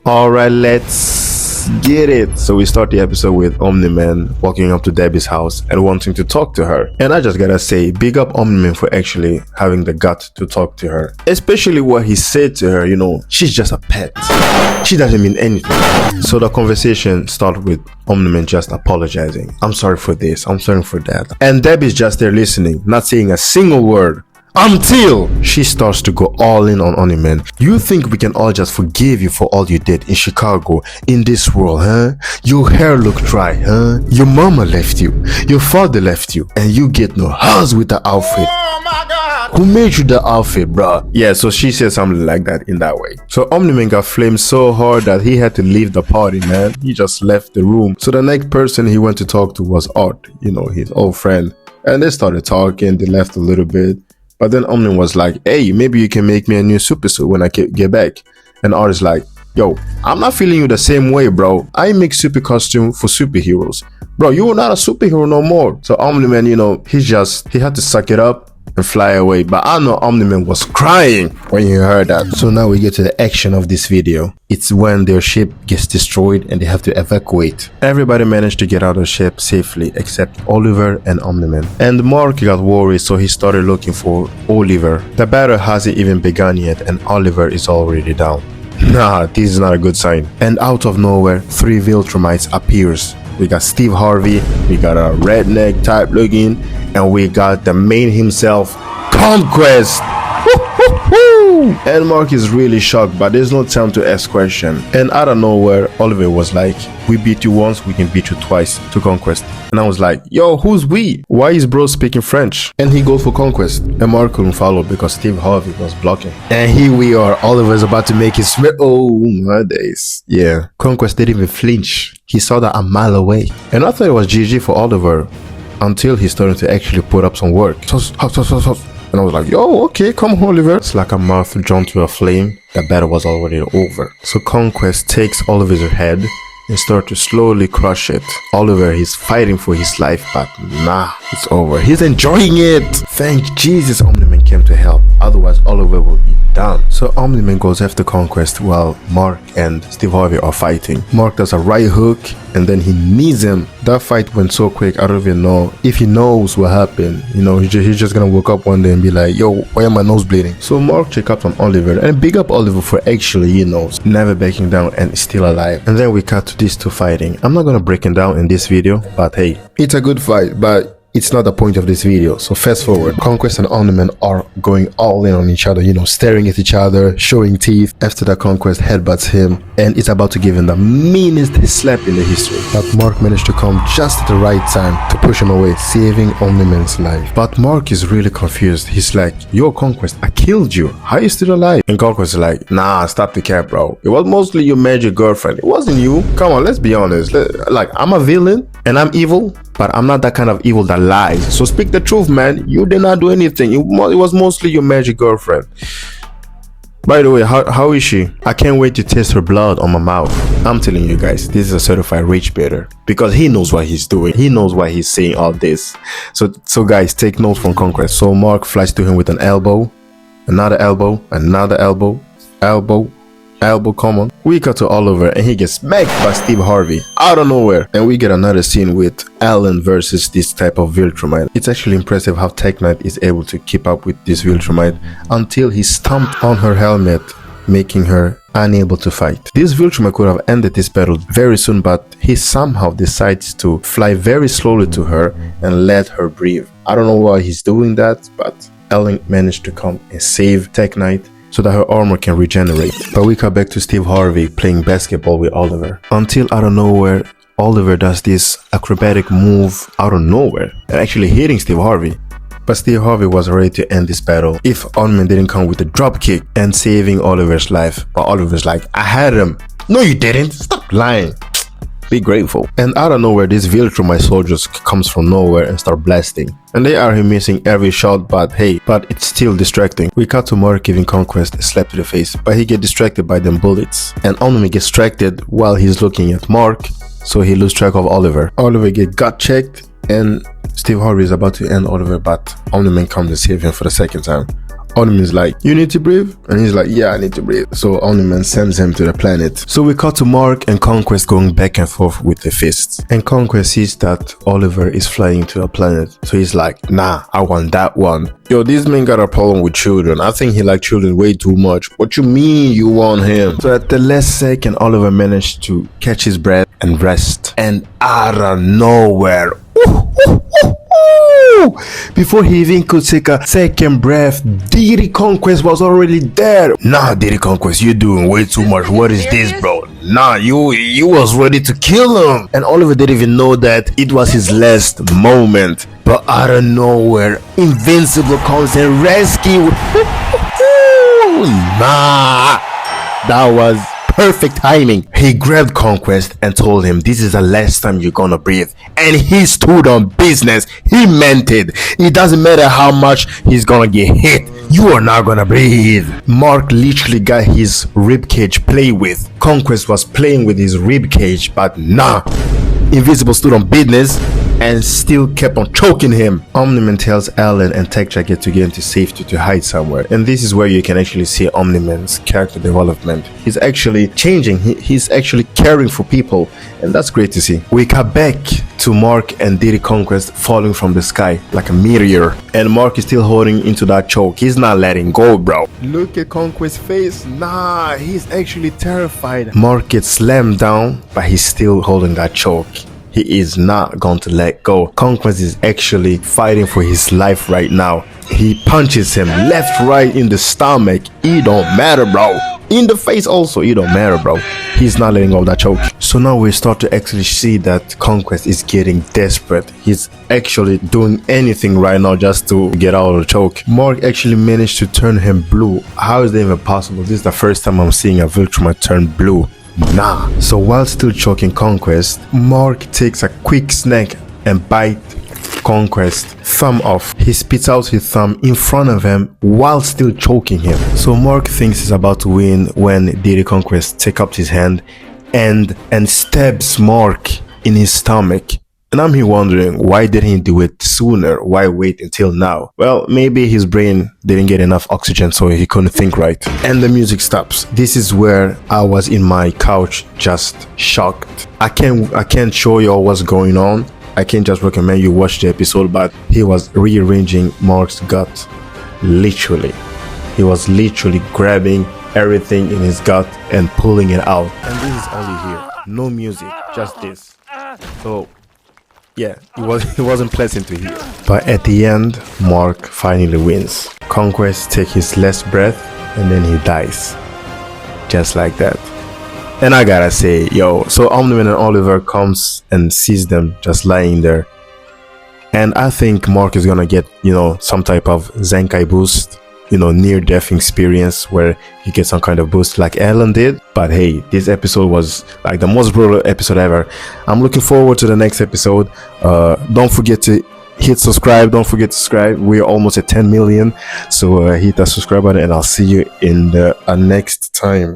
Alright, let's get it. So we start the episode with Omni-Man walking up to Debbie's house and wanting to talk to her. And I just gotta say, big up Omni-Man for actually having the gut to talk to her. Especially what he said to her, she's just a pet. She doesn't mean anything. So the conversation started with Omni-Man just apologizing. I'm sorry for this, I'm sorry for that. And Debbie's just there listening, not saying a single word. Until she starts to go all in on Omni-Man. You think we can all just forgive you for all you did in Chicago, in this world, huh? Your hair look dry, huh? Your mama left you, your father left you, and you get no house with the outfit. Oh my God! Who made you the outfit, bruh? Yeah, so she said something like that in that way. So Omni-Man got flamed so hard that he had to leave the party, man. He just left the room. So the next person he went to talk to was Art, his old friend. And they started talking, they left a little bit. But then Omni was like, hey, maybe you can make me a new super suit when I get back. And Art is like, yo, I'm not feeling you the same way, bro. I make super costume for superheroes. Bro, you are not a superhero no more. So Omni-Man, he had to suck it up and fly away. But I know Omni-Man was crying when he heard that. So now we get to the action of this video. It's when their ship gets destroyed and they have to evacuate. Everybody managed to get out of the ship safely except Oliver and Omni-Man. And Mark got worried, so he started looking for Oliver. The battle hasn't even begun yet and Oliver is already down. Nah, this is not a good sign. And out of nowhere, 3 Viltrumites appears. We got Steve Harvey, we got a redneck type looking, and we got the man himself, Conquest. And Mark is really shocked, but there's no time to ask questions. And out of nowhere, Oliver was like, we beat you once, we can beat you twice, to Conquest. And I was like, yo, who's we? Why is bro speaking French? And he goes for Conquest. And Mark couldn't follow because Steve Harvey was blocking. And here we are, Oliver's about to make his oh my days. Yeah, Conquest didn't even flinch. He saw that a mile away. And I thought it was GG for Oliver until he started to actually put up some work. And I was like, yo, okay, come on, Oliver. It's like a moth drawn to a flame. The battle was already over. So Conquest takes Oliver's head and starts to slowly crush it. Oliver, he's fighting for his life, but nah, it's over. He's enjoying it. Thank Jesus Omni-Man came to help. Otherwise, Oliver would be done. So Omni-Man goes after Conquest while Mark and Steve Harvey are fighting. Mark does a right hook and then he knees him. That fight went so quick, I don't even know if he knows what happened. He's just gonna wake up one day and be like, yo, why am my nose bleeding? So Mark check up on Oliver and big up Oliver for actually, never backing down and still alive. And then we cut to these two fighting. I'm not gonna break it down in this video, but hey, it's a good fight, but it's not the point of this video. So fast forward, Conquest and Omni-Man are going all in on each other, staring at each other, showing teeth. After that, Conquest headbutts him and is about to give him the meanest slap in the history. But Mark managed to come just at the right time to push him away, saving Omni-Man's life. But Mark is really confused. He's like, yo, Conquest, I killed you. How are you still alive? And Conquest is like, nah, stop the cap, bro. It was mostly your magic girlfriend. It wasn't you. Come on, let's be honest. I'm a villain and I'm evil, but I'm not that kind of evil that lies. So speak the truth, man. You did not do anything. It was mostly your magic girlfriend. By the way, how is she? I can't wait to taste her blood on my mouth. I'm telling you guys, this is a certified rage baiter because he knows what he's doing. He knows why he's saying all this. So guys, take notes from Conquest. So Mark flies to him with an elbow, another elbow, another elbow, elbow, come on. We cut to Oliver and he gets smacked by Steve Harvey out of nowhere. And we get another scene with Alan versus this type of Viltrumite. It's actually impressive how Tech Knight is able to keep up with this Viltrumite until he stomped on her helmet, making her unable to fight. This Viltrumite could have ended this battle very soon, but he somehow decides to fly very slowly to her and let her breathe. I don't know why he's doing that, but Alan managed to come and save Tech Knight so that her armor can regenerate. But we cut back to Steve Harvey playing basketball with Oliver. Until out of nowhere, Oliver does this acrobatic move out of nowhere and actually hitting Steve Harvey. But Steve Harvey was ready to end this battle if Omni-Man didn't come with a drop kick and saving Oliver's life. But Oliver's like, I had him. No, you didn't. Stop lying. Be grateful. And out of nowhere, this Viltrumite soldiers comes from nowhere and start blasting. And they are missing every shot, but hey, it's still distracting. We cut to Mark giving Conquest a slap to the face, but he gets distracted by them bullets. And Omni gets distracted while he's looking at Mark, so he loses track of Oliver. Oliver gets gut checked and Steve Harvey is about to end Oliver, but Omni-Man comes to save him for the second time. Omni-Man's like, you need to breathe? And he's like, yeah, I need to breathe. So Omni-Man sends him to the planet. So we cut to Mark and Conquest going back and forth with the fists. And Conquest sees that Oliver is flying to a planet. So he's like, nah, I want that one. Yo, this man got a problem with children. I think he likes children way too much. What you mean you want him? So at the last second, Oliver managed to catch his breath and rest. And out of nowhere, before he even could take a second breath, Diddy Conquest was already there. Nah, Diddy Conquest, you're doing way too much. What is this, bro? Nah, you was ready to kill him. And Oliver didn't even know that it was his last moment. But out of nowhere, Invincible comes and rescue. Nah, that was perfect timing. He grabbed Conquest and told him, this is the last time you're gonna breathe. And he stood on business. He meant it. It doesn't matter how much he's gonna get hit. You are not gonna breathe. Mark literally got his ribcage play with. Conquest was playing with his ribcage, but nah. Invincible stood on business and still kept on choking him. Omni-Man tells Alan and Tech Jacket to get into safety to hide somewhere. And this is where you can actually see Omni-Man's character development. He's actually changing. He's actually caring for people. And that's great to see. We cut back to Mark and Diddy Conquest falling from the sky like a meteor. And Mark is still holding into that choke. He's not letting go, bro. Look at Conquest's face. Nah, he's actually terrified. Mark gets slammed down, but he's still holding that choke. He is not going to let go. Conquest is actually fighting for his life right now. He punches him left, right in the stomach. It don't matter, bro. In the face also, it don't matter, bro. He's not letting go of that choke. So now we start to actually see that Conquest is getting desperate. He's actually doing anything right now just to get out of the choke. Mark actually managed to turn him blue. How is that even possible? This is the first time I'm seeing a Viltrumite turn blue. Nah. So while still choking Conquest, Mark takes a quick snack and bites Conquest thumb off. He spits out his thumb in front of him while still choking him. So Mark thinks he's about to win when Diddy Conquest takes up his hand and stabs Mark in his stomach. And I'm here wondering, why didn't he do it sooner? Why wait until now? Well, maybe his brain didn't get enough oxygen, so he couldn't think right. And the music stops. This is where I was in my couch just shocked. I can't show you all what's going on. I can't just recommend you watch the episode, but he was rearranging Mark's gut. Literally. He was literally grabbing everything in his gut and pulling it out. And this is only here. No music, just this. So yeah, it wasn't pleasant to hear. But at the end, Mark finally wins. Conquest takes his last breath and then he dies. Just like that. And I gotta say, yo, so Omni-Man and Oliver comes and sees them just lying there. And I think Mark is gonna get, some type of Zenkai boost. Near-death experience where he gets some kind of boost like Alan did. But hey, this episode was like the most brutal episode ever. I'm looking forward to the next episode. Don't forget to hit subscribe. Don't forget to subscribe. We're almost at 10 million. So hit that subscribe button and I'll see you in the next time.